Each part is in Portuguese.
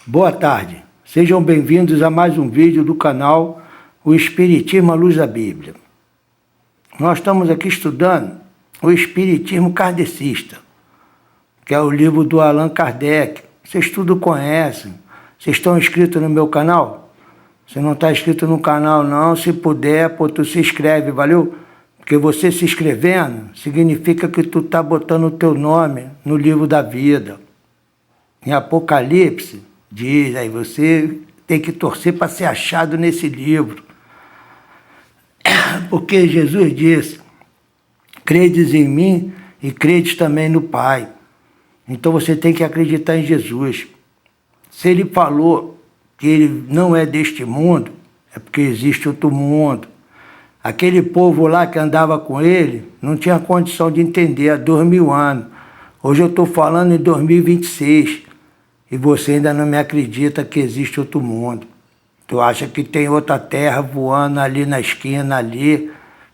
Boa tarde, sejam bem-vindos a mais um vídeo do canal O Espiritismo à Luz da Bíblia. Nós estamos aqui estudando o Espiritismo Kardecista, que é o livro do Allan Kardec. Vocês tudo conhecem. Vocês estão inscritos no meu canal? Se não está inscrito no canal não, se puder, pô, tu se inscreve, valeu? Porque você se inscrevendo significa que tu está botando o teu nome no livro da vida. Em Apocalipse diz, aí você tem que torcer para ser achado nesse livro. Porque Jesus disse, credes em mim e credes também no Pai. Então você tem que acreditar em Jesus. Se ele falou que ele não é deste mundo, é porque existe outro mundo. Aquele povo lá que andava com ele não tinha condição de entender há 2000 anos. Hoje eu estou falando em 2026. E você ainda não me acredita que existe outro mundo. Tu acha que tem outra terra voando ali na esquina, ali.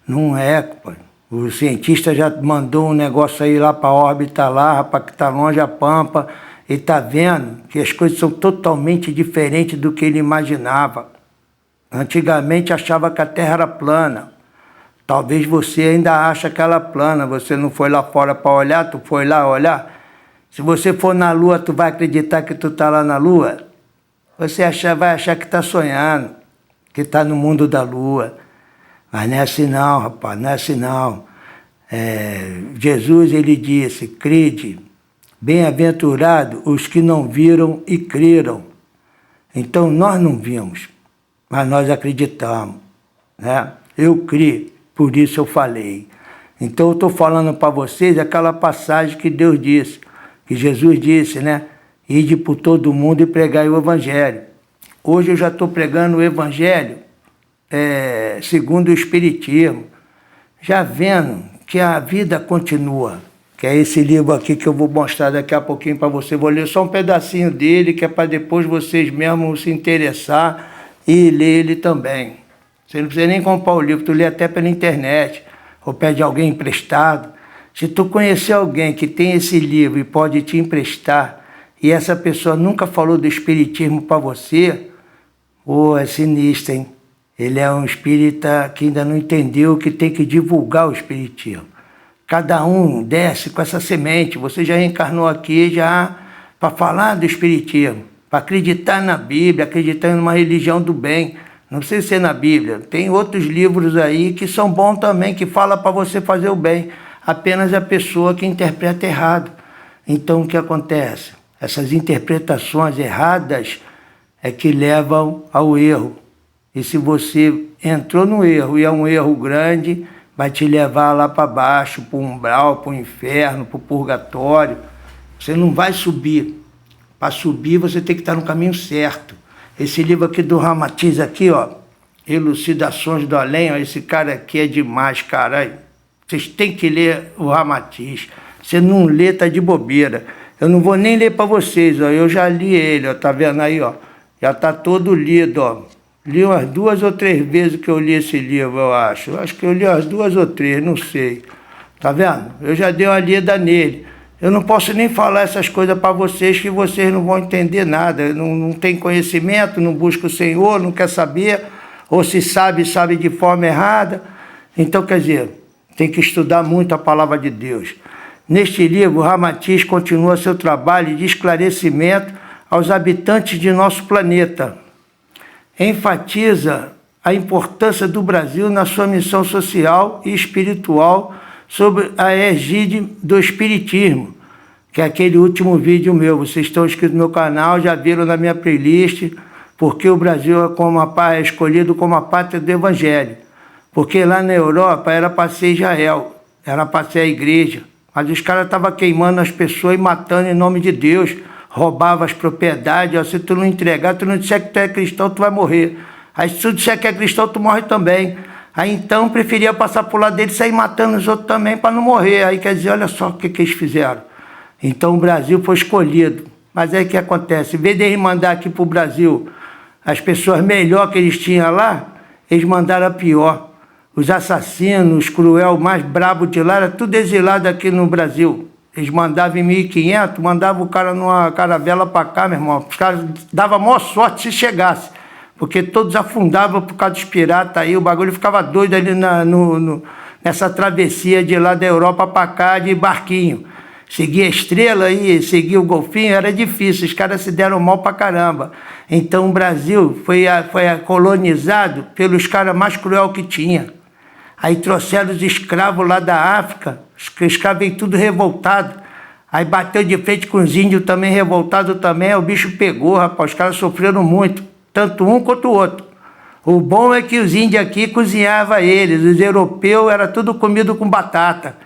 Não é, pai. O cientista já mandou um negócio aí lá para a órbita lá, rapaz, que está longe a Pampa, e está vendo que as coisas são totalmente diferentes do que ele imaginava. Antigamente achava que a Terra era plana. Talvez você ainda acha que ela é plana. Você não foi lá fora para olhar, tu foi lá olhar. Se você for na Lua, tu vai acreditar que tu está lá na Lua? Você vai achar que está sonhando, que está no mundo da Lua. Mas não é assim não, rapaz, não é assim não. Jesus, ele disse, crede, bem-aventurado os que não viram e creram. Então nós não vimos, mas nós acreditamos, né? Eu criei, por isso eu falei. Então eu estou falando para vocês aquela passagem que Deus disse, que Jesus disse, né? Ide por todo mundo e pregai o Evangelho. Hoje eu já estou pregando o Evangelho segundo o Espiritismo, já vendo que a vida continua, que é esse livro aqui que eu vou mostrar daqui a pouquinho para você. Vou ler só um pedacinho dele, que é para depois vocês mesmos se interessar e ler ele também. Você não precisa nem comprar o livro, tu lê até pela internet, ou pede alguém emprestado. Se tu conhecer alguém que tem esse livro e pode te emprestar, e essa pessoa nunca falou do espiritismo para você, é sinistro, hein? Ele é um espírita que ainda não entendeu que tem que divulgar o espiritismo. Cada um desce com essa semente. Você já reencarnou aqui já para falar do espiritismo, para acreditar na Bíblia, acreditar em uma religião do bem. Não precisa ser na Bíblia. Tem outros livros aí que são bons também, que falam para você fazer o bem. Apenas a pessoa que interpreta errado. Então o que acontece? Essas interpretações erradas é que levam ao erro. E se você entrou no erro e é um erro grande, vai te levar lá para baixo, para o umbral, para o inferno, para o purgatório. Você não vai subir. Para subir você tem que estar no caminho certo. Esse livro aqui do Ramatiz aqui, ó, Elucidações do Além, ó, esse cara aqui é demais, caralho. Vocês têm que ler o Ramatiz. Você não lê, tá de bobeira. Eu não vou nem ler para vocês, ó. Eu já li ele, ó. Tá vendo aí, ó? Já tá todo lido, ó. Li umas 2 ou 3 vezes que eu li esse livro, eu acho. Eu acho que eu li umas 2 ou 3, não sei. Tá vendo? Eu já dei uma lida nele. Eu não posso nem falar essas coisas para vocês que vocês não vão entender nada. Não tem conhecimento, não busca o Senhor, não quer saber. Ou se sabe, sabe de forma errada. Então, quer dizer, tem que estudar muito a palavra de Deus. Neste livro, Ramatiz continua seu trabalho de esclarecimento aos habitantes de nosso planeta. Enfatiza a importância do Brasil na sua missão social e espiritual sob a egíde do Espiritismo, que é aquele último vídeo meu. Vocês estão inscritos no meu canal, já viram na minha playlist, porque o Brasil é escolhido como a pátria do Evangelho. Porque lá na Europa era para ser Israel, era para ser a igreja. Mas os caras estavam queimando as pessoas e matando em nome de Deus. Roubavam as propriedades. Ó, se tu não entregar, tu não disser que tu é cristão, tu vai morrer. Aí se tu disser que é cristão, tu morre também. Aí então preferia passar por lá dele e sair matando os outros também para não morrer. Aí quer dizer, olha só o que eles fizeram. Então o Brasil foi escolhido. Mas aí o que acontece? Em vez de eles mandar aqui para o Brasil as pessoas melhor que eles tinham lá, eles mandaram a pior. Os assassinos, os cruel, mais brabo de lá, era tudo exilado aqui no Brasil. Eles mandavam em 1.500, mandavam o cara numa caravela para cá, meu irmão. Os caras davam a maior sorte se chegasse, porque todos afundavam por causa dos piratas aí, o bagulho ficava doido ali nessa travessia de lá da Europa para cá de barquinho. Seguir a estrela aí, seguir o golfinho, era difícil, os caras se deram mal pra caramba. Então o Brasil foi colonizado pelos caras mais cruel que tinha. Aí trouxeram os escravos lá da África, os escravos veio tudo revoltado. Aí bateu de frente com os índios também revoltados também, aí o bicho pegou, rapaz, os caras sofreram muito, tanto um quanto o outro. O bom é que os índios aqui cozinhavam eles, os europeus era tudo comido com batata.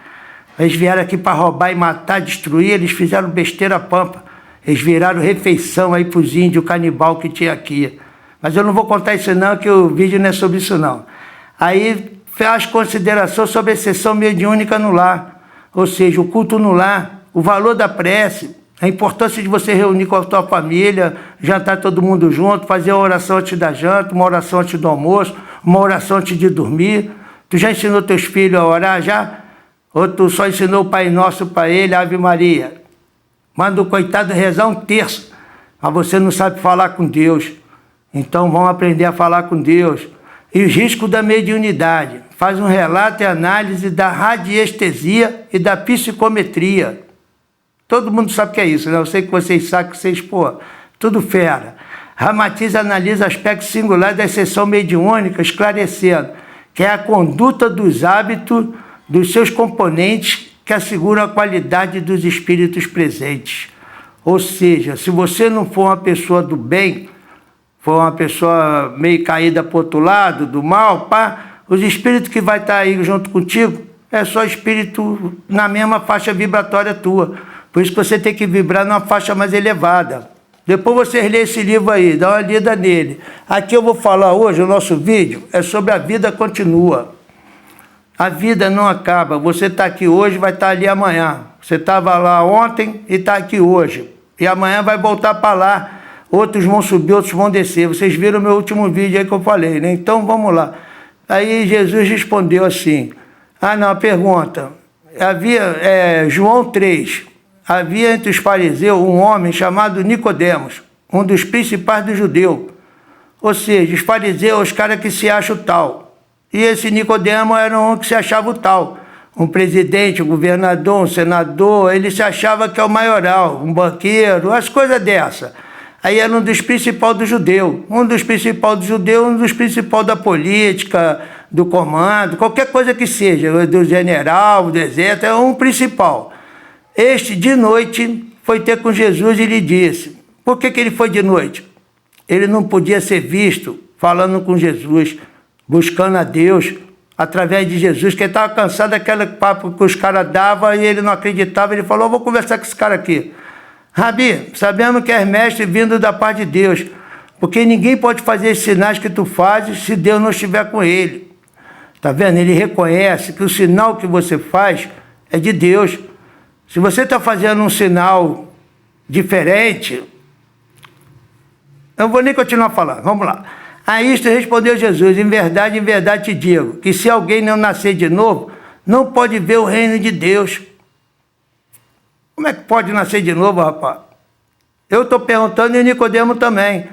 Eles vieram aqui para roubar e matar, destruir, eles fizeram besteira pampa. Eles viraram refeição aí para os índios canibal que tinha aqui. Mas eu não vou contar isso não, que o vídeo não é sobre isso não. Aí faz consideração sobre a sessão mediúnica no lar, ou seja, o culto no lar, o valor da prece, a importância de você reunir com a tua família, jantar todo mundo junto, fazer uma oração antes da janta, uma oração antes do almoço, uma oração antes de dormir. Tu já ensinou teus filhos a orar já? Ou tu só ensinou o Pai Nosso para ele, Ave Maria? Manda o coitado rezar um terço, mas você não sabe falar com Deus. Então vamos aprender a falar com Deus. E os riscos da mediunidade. Faz um relato e análise da radiestesia e da psicometria. Todo mundo sabe o que é isso, né? Eu sei que vocês sabem que vocês, tudo fera. Ramatiza analisa aspectos singulares da sessão mediúnica, esclarecendo que é a conduta dos hábitos dos seus componentes que asseguram a qualidade dos espíritos presentes. Ou seja, se você não for uma pessoa do bem, for uma pessoa meio caída para o outro lado, do mal, os espíritos que vai estar aí junto contigo é só espírito na mesma faixa vibratória tua. Por isso que você tem que vibrar numa faixa mais elevada. Depois vocês lêem esse livro aí, dá uma lida nele. Aqui eu vou falar hoje, o nosso vídeo é sobre a vida continua. A vida não acaba. Você está aqui hoje, vai estar ali amanhã. Você estava lá ontem e está aqui hoje. E amanhã vai voltar para lá. Outros vão subir, outros vão descer. Vocês viram o meu último vídeo aí que eu falei, né? Então vamos lá. Aí Jesus respondeu assim. Não, pergunta. João 3. Havia entre os fariseus um homem chamado Nicodemos, um dos principais dos judeus. Ou seja, os fariseus, os caras que se acham tal. E esse Nicodemo era um que se achava o tal. Um presidente, um governador, um senador, ele se achava que é o maioral, um banqueiro, as coisas dessa. Aí era um dos principais do judeu. Um dos principais do judeu, um dos principais da política, do comando, qualquer coisa que seja, do general, do exército, é um principal. Este, de noite, foi ter com Jesus e lhe disse. Por que ele foi de noite? Ele não podia ser visto falando com Jesus, buscando a Deus, através de Jesus, que ele estava cansado daquele papo que os caras davam e ele não acreditava. Ele falou, vou conversar com esse cara aqui. Rabi, sabemos que és mestre vindo da parte de Deus, porque ninguém pode fazer os sinais que tu fazes se Deus não estiver com ele. Está vendo? Ele reconhece que o sinal que você faz é de Deus. Se você está fazendo um sinal diferente, eu não vou nem continuar falando, vamos lá. A isto respondeu Jesus, em verdade te digo, que se alguém não nascer de novo, não pode ver o reino de Deus. Como é que pode nascer de novo, rapaz? Eu estou perguntando e o Nicodemo também.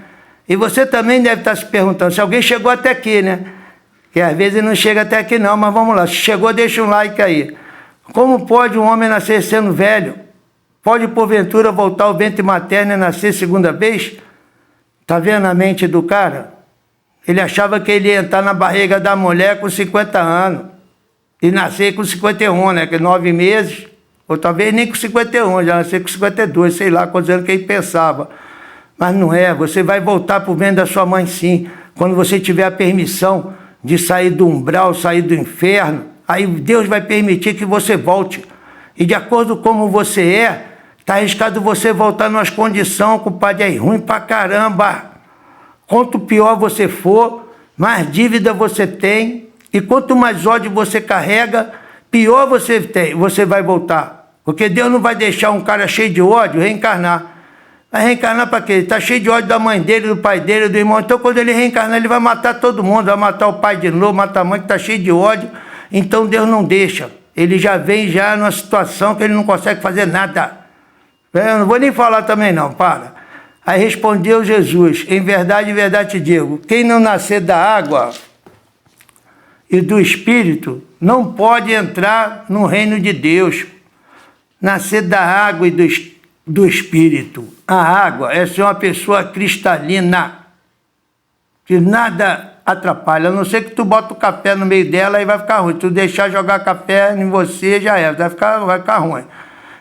E você também deve estar se perguntando, se alguém chegou até aqui, né? Que às vezes não chega até aqui não, mas vamos lá. Se chegou, deixa um like aí. Como pode um homem nascer sendo velho? Pode, porventura, voltar ao ventre materno e nascer segunda vez? Está vendo a mente do cara? Ele achava que ele ia entrar na barriga da mulher com 50 anos e nascer com 51, né? Que 9 meses, ou talvez nem com 51, já nascer com 52, sei lá quantos anos que ele pensava. Mas não é, você vai voltar para o ventre da sua mãe sim, quando você tiver a permissão de sair do umbral, sair do inferno. Aí Deus vai permitir que você volte. E de acordo com como você está arriscado você voltar nas condições, compadre, é ruim pra caramba. Quanto pior você for, mais dívida você tem. E quanto mais ódio você carrega, pior você vai voltar. Porque Deus não vai deixar um cara cheio de ódio reencarnar. Vai reencarnar para quê? Ele está cheio de ódio da mãe dele, do pai dele, do irmão. Então quando ele reencarnar, ele vai matar todo mundo. Vai matar o pai de novo, matar a mãe que está cheia de ódio. Então Deus não deixa. ele já vem já numa situação que ele não consegue fazer nada. Eu não vou nem falar também não, para. Aí respondeu Jesus, em verdade te digo, quem não nascer da água e do Espírito não pode entrar no reino de Deus. Nascer da água e do Espírito. A água é ser uma pessoa cristalina, que nada atrapalha, a não ser que tu bota o café no meio dela e vai ficar ruim. Tu deixar jogar café em você, já era, vai ficar ruim.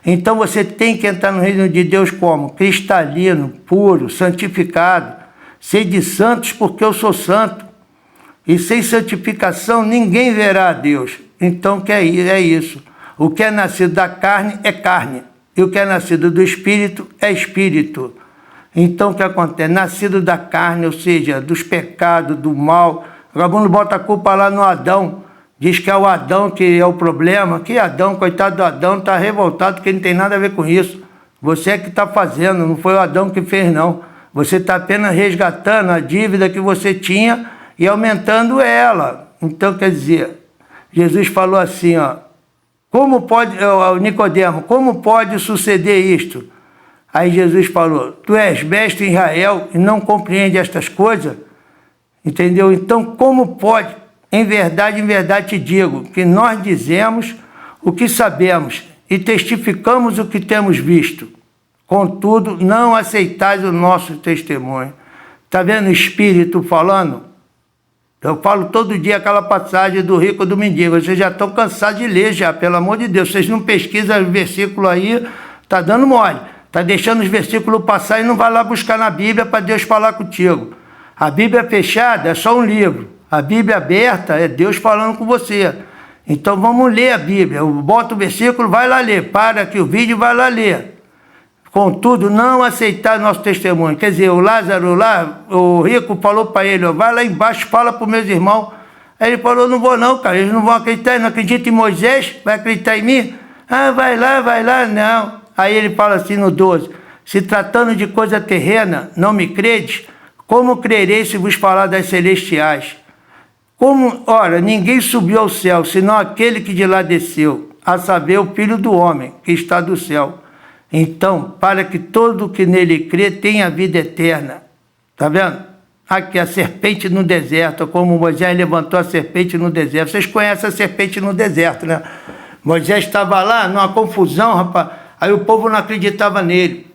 Então você tem que entrar no reino de Deus como? Cristalino, puro, santificado. Sede santos porque eu sou santo. E sem santificação ninguém verá a Deus. Então é isso. O que é nascido da carne é carne. E o que é nascido do Espírito é Espírito. Então o que acontece? Nascido da carne, ou seja, dos pecados, do mal. O vagabundo bota a culpa lá no Adão. Diz que é o Adão que é o problema. Que Adão, coitado do Adão, está revoltado porque não tem nada a ver com isso. Você é que está fazendo, não foi o Adão que fez não. Você está apenas resgatando a dívida que você tinha e aumentando ela. Então quer dizer, Jesus falou assim, ó, como pode, Nicodemo, como pode suceder isto? Aí Jesus falou, tu és mestre em Israel e não compreende estas coisas? Entendeu? Então como pode? Em verdade te digo, que nós dizemos o que sabemos e testificamos o que temos visto. Contudo, não aceitais o nosso testemunho. Está vendo o Espírito falando? Eu falo todo dia aquela passagem do rico e do mendigo. Vocês já estão cansados de ler já, pelo amor de Deus. Vocês não pesquisam os versículos aí, está dando mole. Está deixando os versículos passar e não vai lá buscar na Bíblia para Deus falar contigo. A Bíblia fechada é só um livro. A Bíblia aberta é Deus falando com você. Então vamos ler a Bíblia. Eu boto o versículo, vai lá ler. Para aqui o vídeo, vai lá ler. Contudo, não aceitar nosso testemunho. Quer dizer, o Lázaro lá, o rico falou para ele, ó, vai lá embaixo, fala para os meus irmãos. Aí ele falou, não vou não, cara, eles não vão acreditar, não acreditam em Moisés, vai acreditar em mim? Ah, vai lá, não. Aí ele fala assim no 12, se tratando de coisa terrena, não me credes? Como crerei se vos falar das celestiais? Ora, ninguém subiu ao céu, senão aquele que de lá desceu, a saber, o Filho do Homem, que está do céu. Então, para que todo que nele crê tenha vida eterna. Está vendo? Aqui a serpente no deserto, como Moisés levantou a serpente no deserto. Vocês conhecem a serpente no deserto, né? Moisés estava lá, numa confusão, rapaz. Aí o povo não acreditava nele.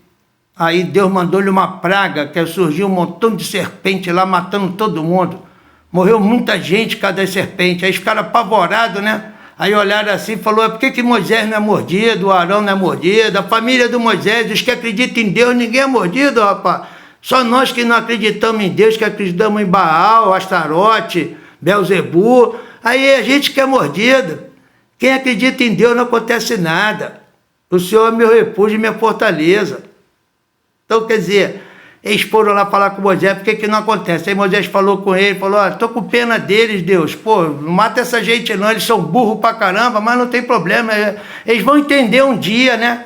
Aí Deus mandou-lhe uma praga, que surgiu um montão de serpente lá, matando todo mundo. Morreu muita gente por causa das serpentes. Aí ficaram apavorados, né? Aí olharam assim e falaram, por que Moisés não é mordido, o Arão não é mordido, a família do Moisés, os que acreditam em Deus, ninguém é mordido, rapaz. Só nós que não acreditamos em Deus, que acreditamos em Baal, Astarote, Belzebu, aí a gente que é mordido. Quem acredita em Deus não acontece nada. O Senhor é meu refúgio e minha fortaleza. Então, quer dizer, eles foram lá falar com Moisés, por que não acontece? Aí Moisés falou com ele, falou, olha, estou com pena deles, Deus, pô, não mata essa gente não, eles são burros pra caramba, mas não tem problema, eles vão entender um dia, né?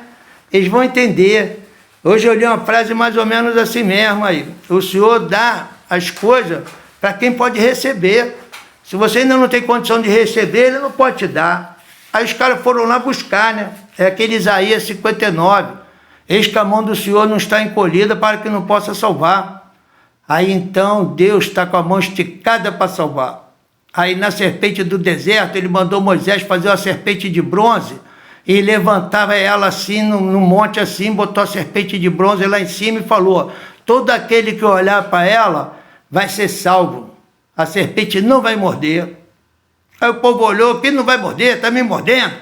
Eles vão entender. Hoje eu li uma frase mais ou menos assim mesmo aí, o Senhor dá as coisas para quem pode receber. Se você ainda não tem condição de receber, Ele não pode te dar. Aí os caras foram lá buscar, né? É aquele Isaías 59. Eis que a mão do Senhor não está encolhida para que não possa salvar. Aí então Deus está com a mão esticada para salvar. Aí na serpente do deserto, Ele mandou Moisés fazer uma serpente de bronze e levantava ela assim, no monte assim, botou a serpente de bronze lá em cima e falou, todo aquele que olhar para ela vai ser salvo. A serpente não vai morder. Aí o povo olhou, quem não vai morder? Está me mordendo.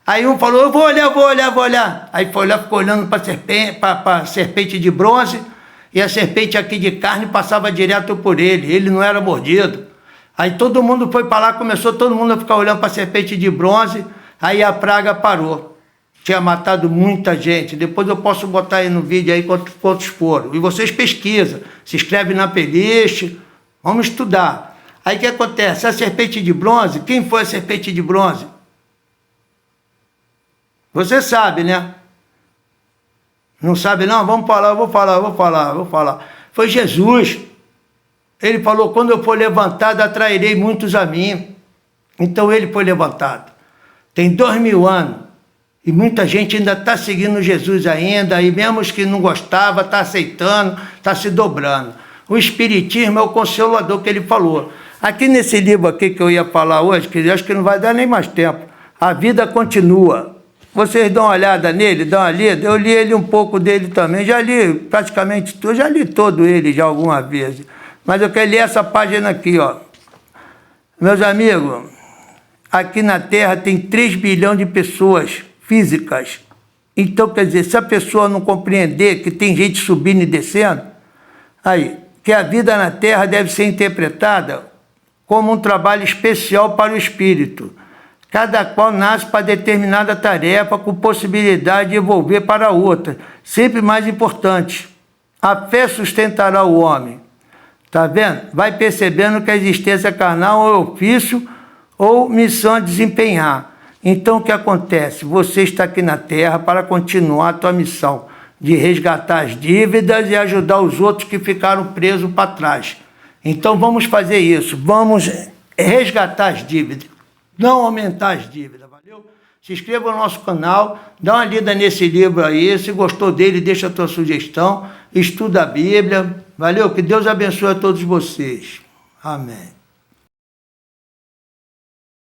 Aí um falou, eu vou olhar. Aí foi lá, ficou olhando para a serpente de bronze, e a serpente aqui de carne passava direto por ele, ele não era mordido. Aí todo mundo foi para lá, começou todo mundo a ficar olhando para a serpente de bronze, aí a praga parou. Tinha matado muita gente, depois eu posso botar aí no vídeo aí quantos foram. E vocês pesquisam, se inscreve na playlist, vamos estudar. Aí o que acontece? A serpente de bronze, quem foi a serpente de bronze? Você sabe, né? Não sabe não? Vamos falar, eu vou falar. Foi Jesus. Ele falou, quando eu for levantado, atrairei muitos a mim. Então ele foi levantado. Tem 2000 anos. E muita gente ainda está seguindo Jesus ainda, e mesmo os que não gostavam, está aceitando, está se dobrando. O Espiritismo é o Consolador que ele falou. Aqui nesse livro aqui que eu ia falar hoje, que eu acho que não vai dar nem mais tempo, A Vida Continua. Vocês dão uma olhada nele, dão uma lida. Eu li ele um pouco dele também, já li praticamente tudo, já li todo ele já algumas vezes. Mas eu quero ler essa página aqui, ó. Meus amigos, aqui na Terra tem 3 bilhões de pessoas físicas. Então, quer dizer, se a pessoa não compreender que tem gente subindo e descendo, aí, que a vida na Terra deve ser interpretada como um trabalho especial para o espírito, cada qual nasce para determinada tarefa com possibilidade de evolver para outra, sempre mais importante. A fé sustentará o homem. Tá vendo? Vai percebendo que a existência carnal é ofício ou missão a desempenhar. Então, o que acontece? Você está aqui na Terra para continuar a tua missão de resgatar as dívidas e ajudar os outros que ficaram presos para trás. Então, vamos fazer isso. Vamos resgatar as dívidas, não aumentar as dívidas, valeu? Se inscreva no nosso canal, dá uma lida nesse livro aí. Se gostou dele, deixa a tua sugestão, estuda a Bíblia, valeu? Que Deus abençoe a todos vocês. Amém.